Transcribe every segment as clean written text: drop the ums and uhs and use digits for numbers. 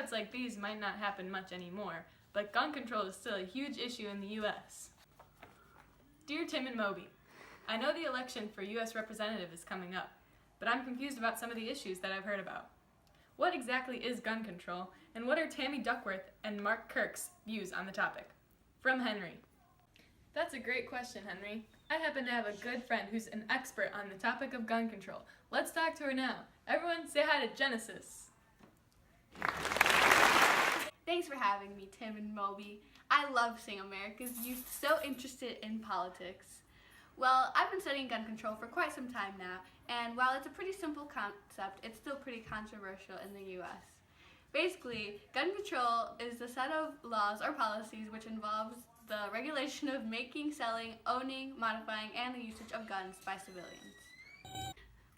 cuts like these might not happen much anymore, but gun control is still a huge issue in the U.S. Dear Tim and Moby, I know the election for U.S. Representative is coming up, but I'm confused about some of the issues that I've heard about. What exactly is gun control, and what are Tammy Duckworth and Mark Kirk's views on the topic? From Henry. That's a great question, Henry. I happen to have a good friend who's an expert on the topic of gun control. Let's talk to her now. Everyone say hi to Genesis. Thanks for having me, Tim and Moby. I love seeing America's youth so interested in politics. Well, I've been studying gun control for quite some time now, and while it's a pretty simple concept, it's still pretty controversial in the U.S. Basically, gun control is the set of laws or policies which involves the regulation of making, selling, owning, modifying, and the usage of guns by civilians.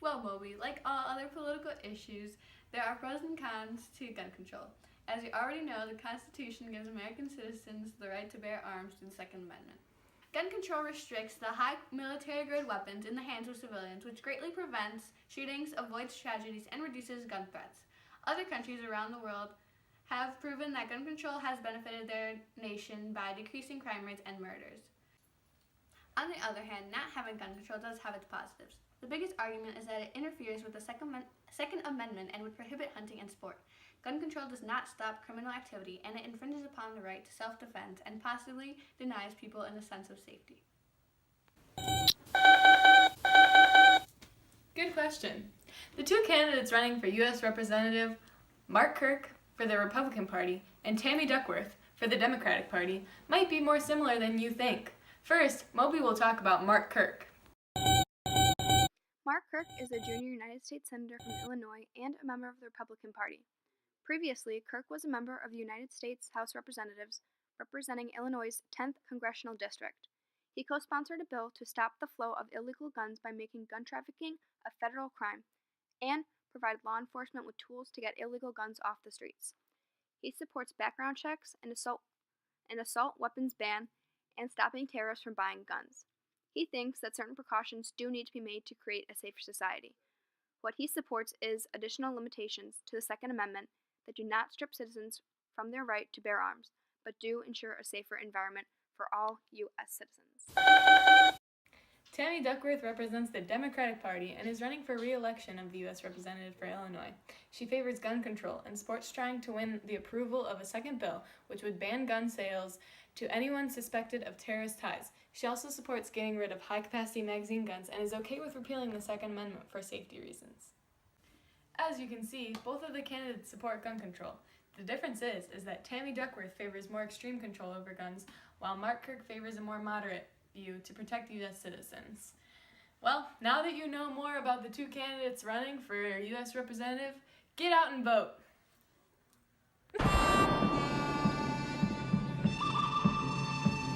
Well, Moby, like all other political issues, there are pros and cons to gun control. As you already know, the Constitution gives American citizens the right to bear arms through the Second Amendment. Gun control restricts the high military-grade weapons in the hands of civilians, which greatly prevents shootings, avoids tragedies, and reduces gun threats. Other countries around the world have proven that gun control has benefited their nation by decreasing crime rates and murders. On the other hand, not having gun control does have its positives. The biggest argument is that it interferes with the Second Amendment and would prohibit hunting and sport. Gun control does not stop criminal activity, and it infringes upon the right to self-defense and possibly denies people a sense of safety. Good question. The two candidates running for U.S. Representative, Mark Kirk for the Republican Party and Tammy Duckworth for the Democratic Party, might be more similar than you think. First, Moby will talk about Mark Kirk. Mark Kirk is a junior United States Senator from Illinois and a member of the Republican Party. Previously, Kirk was a member of the United States House of Representatives, representing Illinois' 10th Congressional District. He co-sponsored a bill to stop the flow of illegal guns by making gun trafficking a federal crime, and provide law enforcement with tools to get illegal guns off the streets. He supports background checks, an assault weapons ban, and stopping terrorists from buying guns. He thinks that certain precautions do need to be made to create a safer society. What he supports is additional limitations to the Second Amendment that do not strip citizens from their right to bear arms, but do ensure a safer environment for all U.S. citizens. Tammy Duckworth represents the Democratic Party and is running for re-election of the U.S. Representative for Illinois. She favors gun control and supports trying to win the approval of a second bill which would ban gun sales to anyone suspected of terrorist ties. She also supports getting rid of high-capacity magazine guns and is okay with repealing the Second Amendment for safety reasons. As you can see, both of the candidates support gun control. The difference is that Tammy Duckworth favors more extreme control over guns, while Mark Kirk favors a more moderate view to protect U.S. citizens. Well, now that you know more about the two candidates running for U.S. Representative, get out and vote!